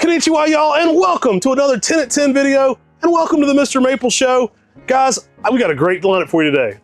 Konnichiwa, y'all, and welcome to another 10 at 10 video, and welcome to the MrMaple Show. Guys, we got a great lineup for you today.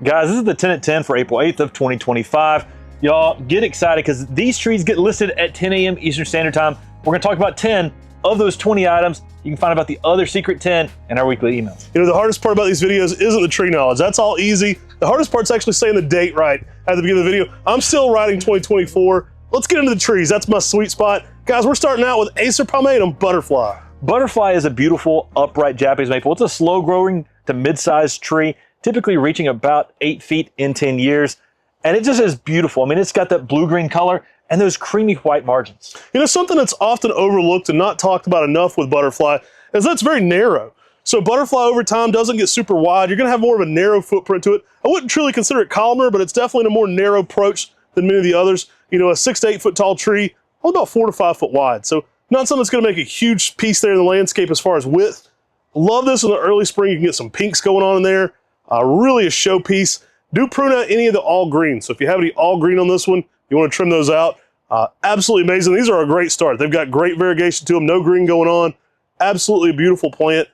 Guys, this is the 10 at 10 for April 8th of 2025. Y'all, get excited because these trees get listed at 10 a.m. Eastern Standard Time. We're going to talk about 10 of those 20 items. You can find about the other secret 10 in our weekly emails. You know, the hardest part about these videos isn't the tree knowledge. That's all easy. The hardest part's actually saying the date right at the beginning of the video. I'm still writing 2024. Let's get into the trees. That's my sweet spot. Guys, we're starting out with Acer palmatum butterfly. Butterfly is a beautiful upright Japanese maple. It's a slow growing to mid-sized tree, typically reaching about 8 feet in 10 years. And it just is beautiful. I mean, it's got that blue-green color and those creamy white margins. You know, something that's often overlooked and not talked about enough with butterfly is that it's very narrow. So butterfly over time doesn't get super wide. You're gonna have more of a narrow footprint to it. I wouldn't truly consider it columnar, but it's definitely a more narrow approach than many of the others. You know, a 6 to 8 foot tall tree, only about 4 to 5 foot wide. So not something that's gonna make a huge piece there in the landscape as far as width. Love this in the early spring. You can get some pinks going on in there. Really a showpiece. Do prune out any of the all green. So if you have any all green on this one, you want to trim those out. Absolutely amazing. These are a great start. They've got great variegation to them. No green going on. Absolutely a beautiful plant.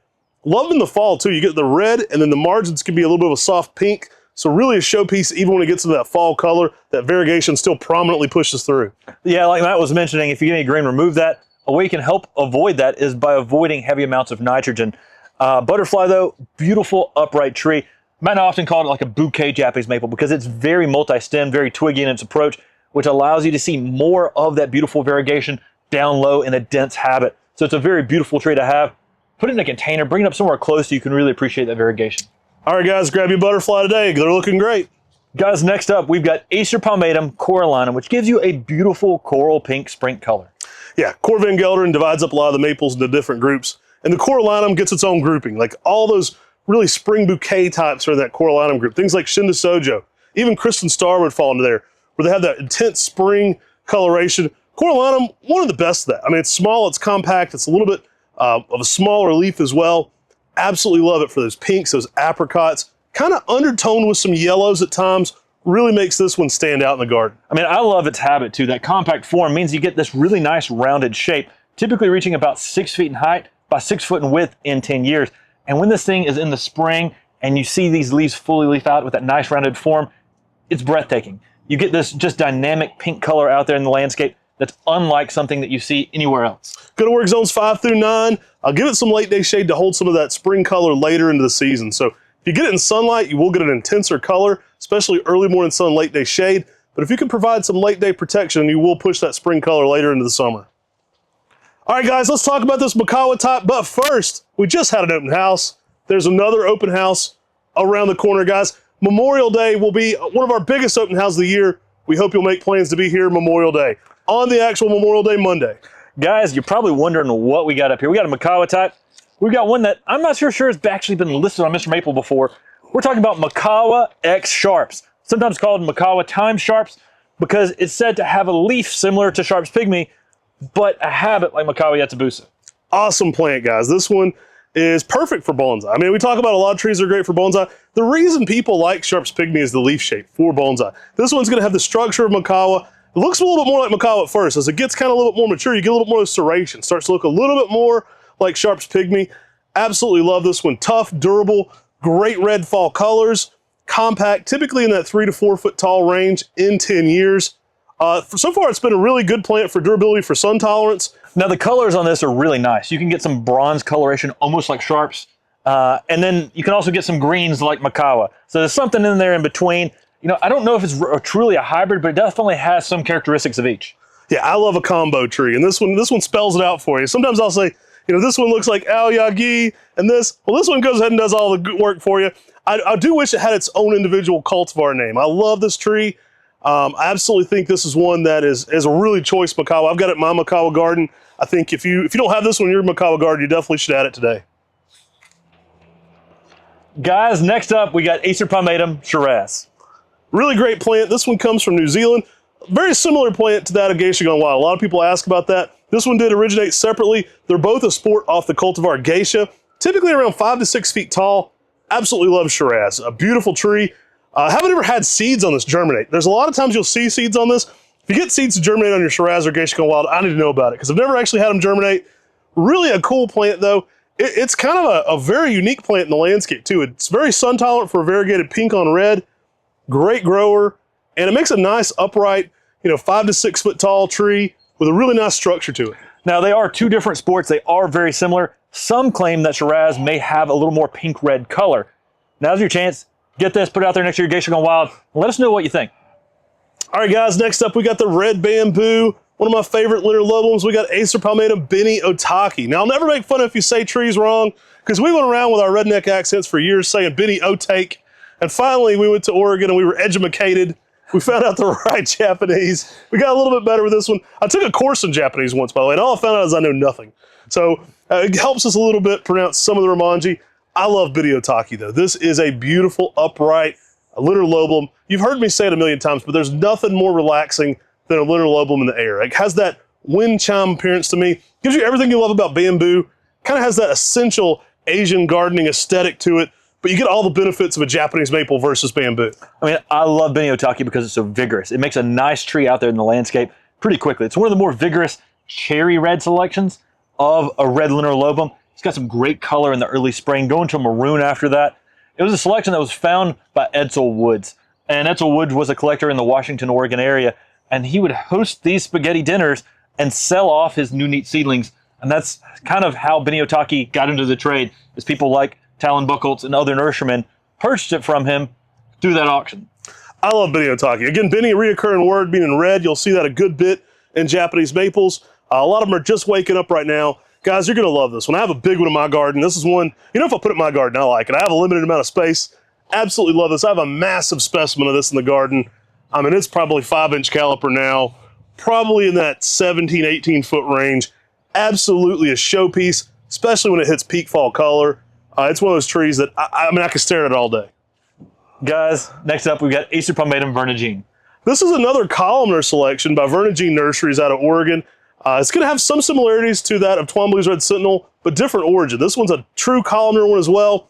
Love them in the fall too. You get the red and then the margins can be a little bit of a soft pink. So really a showpiece even when it gets into that fall color. That variegation still prominently pushes through. Yeah, like Matt was mentioning, if you get any green, remove that. A way you can help avoid that is by avoiding heavy amounts of nitrogen. Butterfly though, beautiful upright tree. Matt and I often call it like a bouquet Japanese maple because it's very multi-stem, very twiggy in its approach, which allows you to see more of that beautiful variegation down low in a dense habit. So it's a very beautiful tree to have. Put it in a container, bring it up somewhere close so you can really appreciate that variegation. All right, guys, grab your butterfly today. They're looking great. Guys, next up, we've got Acer palmatum corallinum, which gives you a beautiful coral pink sprint color. Yeah, Cor Van Gelderen divides up a lot of the maples into different groups, and the corallinum gets its own grouping. Like all those really spring bouquet types are in that corallinum group. Things like Shinda Sojo, even Kristen Star would fall into there, where they have that intense spring coloration. Corallinum, one of the best of that. I mean, it's small, it's compact, it's a little bit of a smaller leaf as well. Absolutely love it for those pinks, those apricots, kind of undertoned with some yellows at times. Really makes this one stand out in the garden. I mean, I love its habit too. That compact form means you get this really nice rounded shape, typically reaching about 6 feet in height by 6 foot in width in 10 years. And when this thing is in the spring and you see these leaves fully leaf out with that nice rounded form, it's breathtaking. You get this just dynamic pink color out there in the landscape that's unlike something that you see anywhere else. Go to work zones 5 through 9. I'll give it some late day shade to hold some of that spring color later into the season. So if you get it in sunlight, you will get an intenser color, especially early morning sun, late day shade. But if you can provide some late day protection, you will push that spring color later into the summer. All right, guys, let's talk about this Makawa type. But first, we just had an open house. There's another open house around the corner, guys. Memorial Day will be one of our biggest open houses of the year. We hope you'll make plans to be here Memorial Day, on the actual Memorial Day Monday. Guys, you're probably wondering what we got up here. We got a Makawa type. We've got one that I'm not sure has actually been listed on MrMaple before. We're talking about Makawa X Sharps, sometimes called Makawa Time Sharps, because it's said to have a leaf similar to Sharps Pygmy, but a habit like Makawa Yatsubusa. Awesome plant, guys. This one is perfect for bonsai. I mean, we talk about a lot of trees that are great for bonsai. The reason people like Sharps Pygmy is the leaf shape for bonsai. This one's gonna have the structure of Makawa. It looks a little bit more like Makawa at first. As it gets kind of a little bit more mature, you get a little bit more serration. Starts to look a little bit more like Sharps Pygmy. Absolutely love this one. Tough, durable, great red fall colors, compact, typically in that 3 to 4 foot tall range in 10 years. So far, it's been a really good plant for durability, for sun tolerance. Now, the colors on this are really nice. You can get some bronze coloration, almost like Sharps. And then you can also get some greens like Makawa. So there's something in there in between. You know, I don't know if it's truly a hybrid, but it definitely has some characteristics of each. Yeah, I love a combo tree, and this one spells it out for you. Sometimes I'll say, you know, this one looks like Aoyagi, and this one goes ahead and does all the good work for you. I do wish it had its own individual cultivar name. I love this tree. I absolutely think this is one that is a really choice Makawa. I've got it in my Makawa garden. I think if you don't have this one in your Makawa garden, you definitely should add it today. Guys, next up, we got Acer palmatum Shiraz. Really great plant. This one comes from New Zealand. Very similar plant to that of Geisha Gone Wild. A lot of people ask about that. This one did originate separately. They're both a sport off the cultivar Geisha, typically around 5 to 6 feet tall. Absolutely love Shiraz. A beautiful tree. Haven't ever had seeds on this germinate. There's a lot of times you'll see seeds on this. If you get seeds to germinate on your Shiraz or Geisha Gone Wild, I need to know about it because I've never actually had them germinate. Really a cool plant though. It's kind of a very unique plant in the landscape too. It's very sun tolerant for variegated pink on red, great grower, and it makes a nice upright, 5 to 6 foot tall tree with a really nice structure to it. Now, they are two different sports. They are very similar. Some claim that Shiraz may have a little more pink-red color. Now's your chance. Get this, put it out there next to your Geisha Gone Wild, and let us know what you think. All right, guys, next up we got the red bamboo. One of my favorite litter lobums. We got Acer palmatum Benny Otaki. Now, I'll never make fun if you say trees wrong, because we went around with our redneck accents for years saying Benny Otake, and finally we went to Oregon and we were edumacated. We found out the right Japanese. We got a little bit better with this one. I took a course in Japanese once, by the way, and all I found out is I know nothing. So it helps us a little bit pronounce some of the Romanji. I love Benny Otaki, though. This is a beautiful, upright litter lobulum. You've heard me say it a million times, but there's nothing more relaxing than a litter lobulum in the air. It has that wind chime appearance to me. Gives you everything you love about bamboo. Kind of has that essential Asian gardening aesthetic to it, but you get all the benefits of a Japanese maple versus bamboo. I mean, I love Benny Otaki because it's so vigorous. It makes a nice tree out there in the landscape pretty quickly. It's one of the more vigorous cherry red selections of a red litter lobum. It's got some great color in the early spring, going to maroon after that. It was a selection that was found by Edsel Woods. And Edsel Woods was a collector in the Washington, Oregon area, and he would host these spaghetti dinners and sell off his new neat seedlings. And that's kind of how Benny Otaki got into the trade, is people like Talon Buchholz and other nurserymen purchased it from him through that auction. I love Benny Otaki. Again, Benny, a reoccurring word, being in red. You'll see that a good bit in Japanese maples. A lot of them are just waking up right now. Guys, you're going to love this one. I have a big one in my garden. This is one, if I put it in my garden, I like it. I have a limited amount of space. Absolutely love this. I have a massive specimen of this in the garden. I mean, it's probably 5-inch caliper now, probably in that 17, 18 foot range. Absolutely a showpiece, especially when it hits peak fall color. It's one of those trees that, I could stare at it all day. Guys, next up, we've got Acer palmatum Vernagine. This is another columnar selection by Vernagine Nurseries out of Oregon. It's going to have some similarities to that of Twombly's Red Sentinel, but different origin. This one's a true columnar one as well,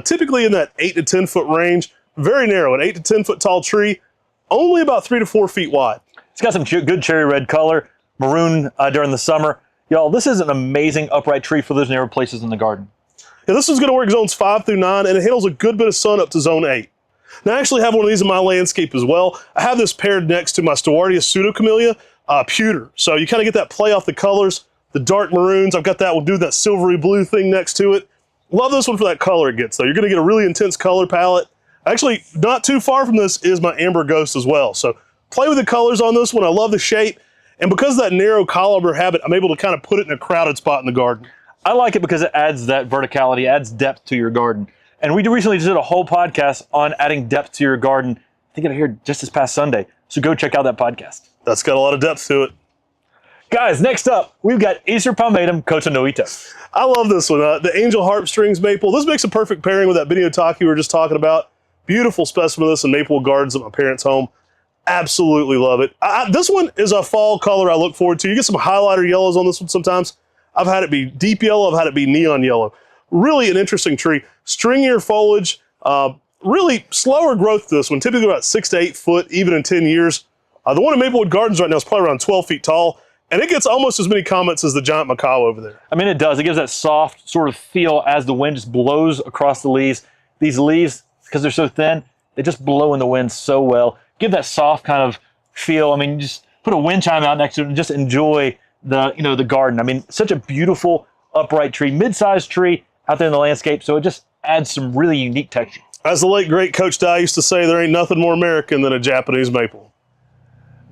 typically in that 8 to 10 foot range. Very narrow, an 8 to 10 foot tall tree, only about 3 to 4 feet wide. It's got some good cherry red color, maroon during the summer. Y'all, this is an amazing upright tree for those narrow places in the garden. Yeah, this one's going to work zones 5 through 9, and it handles a good bit of sun up to zone 8. Now, I actually have one of these in my landscape as well. I have this paired next to my Stewartia pseudocamellia pewter. So you kind of get that play off the colors, the dark maroons. I've got that one, do that silvery blue thing next to it. Love this one for that color it gets, though. You're going to get a really intense color palette. Actually, not too far from this is my Amber Ghost as well. So play with the colors on this one. I love the shape. And because of that narrow columnar habit, I'm able to kind of put it in a crowded spot in the garden. I like it because it adds that verticality, adds depth to your garden. And we recently just did a whole podcast on adding depth to your garden. I think it aired just this past Sunday. So go check out that podcast. That's got a lot of depth to it. Guys, next up, we've got Acer palmatum Cotonoito. I love this one. The Angel Harpstrings Maple. This makes a perfect pairing with that Benny Otaki we were just talking about. Beautiful specimen of this in Maple Gardens at my parents' home. Absolutely love it. This one is a fall color I look forward to. You get some highlighter yellows on this one sometimes. I've had it be deep yellow. I've had it be neon yellow. Really an interesting tree. Stringier foliage. Really slower growth to this one. Typically about 6 to 8 foot, even in 10 years. The one in Maplewood Gardens right now is probably around 12 feet tall. And it gets almost as many comments as the giant macaw over there. I mean, it does. It gives that soft sort of feel as the wind just blows across the leaves. These leaves, because they're so thin, they just blow in the wind so well. Give that soft kind of feel. I mean, you just put a wind chime out next to it and just enjoy the garden. I mean, such a beautiful upright tree, mid-sized tree out there in the landscape. So it just adds some really unique texture. As the late great Coach Dye used to say, there ain't nothing more American than a Japanese maple.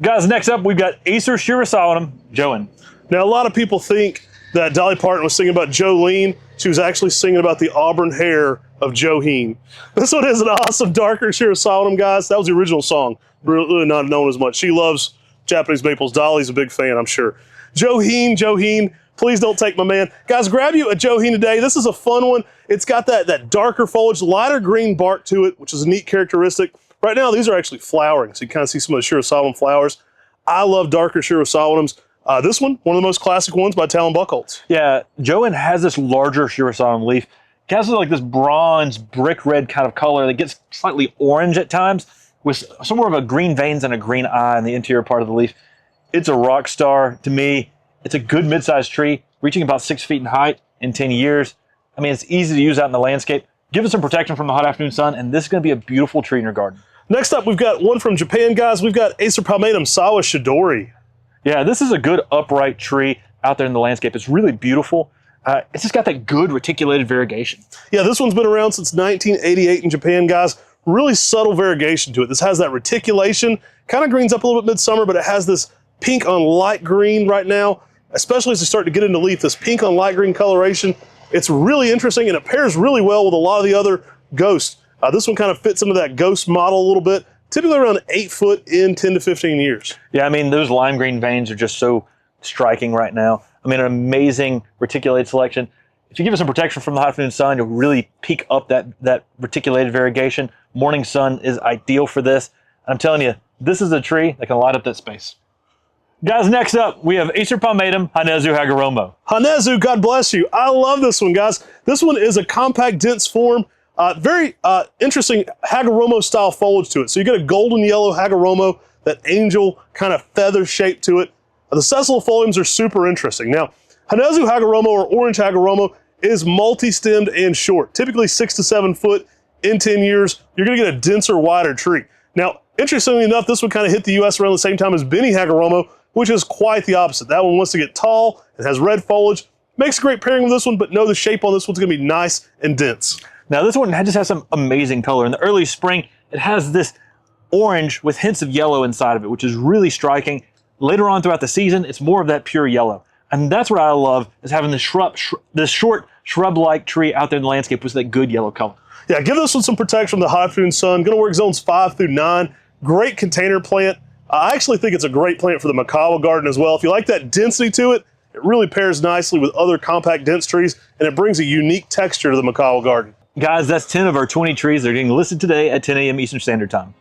Guys, next up, we've got Acer Shirasalanum Joan. Now, a lot of people think that Dolly Parton was singing about Jolene. She was actually singing about the auburn hair of Joheen. This one is an awesome darker Shirasalanum, guys. That was the original song, really not known as much. She loves Japanese maples. Dolly's a big fan, I'm sure. Joheen, please don't take my man. Guys, grab you a Joheen today. This is a fun one. It's got that darker foliage, lighter green bark to it, which is a neat characteristic. Right now, these are actually flowering, so you kind of see some of the Shirasalanum flowers. I love darker Shirasalanums. This one of the most classic ones by Talon Buchholz. Yeah, Joan has this larger Shirasalanum leaf. It has like this bronze brick red kind of color that gets slightly orange at times. with somewhere of a green veins and a green eye in the interior part of the leaf. It's a rock star to me. It's a good mid-sized tree, reaching about 6 feet in height in 10 years. I mean, it's easy to use out in the landscape. Give it some protection from the hot afternoon sun, and this is going to be a beautiful tree in your garden. Next up, we've got one from Japan, guys. We've got Acer palmatum Sawa Shidori. Yeah, this is a good upright tree out there in the landscape. It's really beautiful. It's just got that good reticulated variegation. Yeah, this one's been around since 1988 in Japan, guys. Really subtle variegation to it. This has that reticulation, kind of greens up a little bit midsummer, but it has this pink on light green right now, especially as you start to get into leaf, this pink on light green coloration. It's really interesting, and it pairs really well with a lot of the other ghosts. This one kind of fits into that ghost model a little bit, typically around 8 foot in 10 to 15 years. Yeah, I mean, those lime green veins are just so striking right now. I mean, an amazing reticulated selection. If you give it some protection from the hot afternoon sun, you'll really peak up that reticulated variegation. Morning sun is ideal for this. I'm telling you, this is a tree that can light up that space. Guys, next up, we have Acer palmatum Hanezu Hagoromo. Hanezu, God bless you. I love this one, guys. This one is a compact, dense form. Very interesting Hagoromo style foliage to it. So you get a golden yellow Hagoromo, that angel kind of feather shape to it. The sessile foliums are super interesting. Now, Hanezu Hagoromo or orange Hagoromo is multi-stemmed and short, typically 6 to 7 foot in 10 years. You're gonna get a denser, wider tree. Now, interestingly enough, this one kind of hit the US around the same time as Benny Hagoromo, which is quite the opposite. That one wants to get tall, it has red foliage, makes a great pairing with this one, but know the shape on this one's gonna be nice and dense. Now this one just has some amazing color. In the early spring, it has this orange with hints of yellow inside of it, which is really striking. Later on throughout the season, it's more of that pure yellow. And that's what I love, is having this short shrub-like tree out there in the landscape with that good yellow color. Yeah, give this one some protection from the hot afternoon sun. Gonna work zones 5 through 9. Great container plant. I actually think it's a great plant for the Makawa garden as well. If you like that density to it, it really pairs nicely with other compact dense trees, and it brings a unique texture to the Makawa garden. Guys, that's 10 of our 20 trees that are getting listed today at 10 a.m. Eastern Standard Time.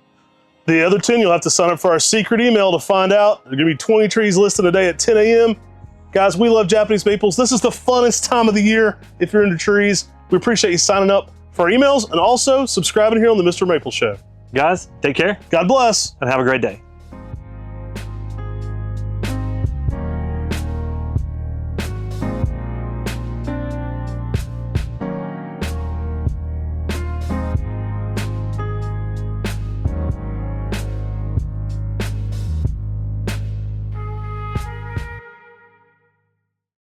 The other 10, you'll have to sign up for our secret email to find out. There are gonna be 20 trees listed today at 10 a.m. Guys, we love Japanese maples. This is the funnest time of the year if you're into trees. We appreciate you signing up for our emails and also subscribing here on the Mr. Maple Show. Guys, take care. God bless. And have a great day.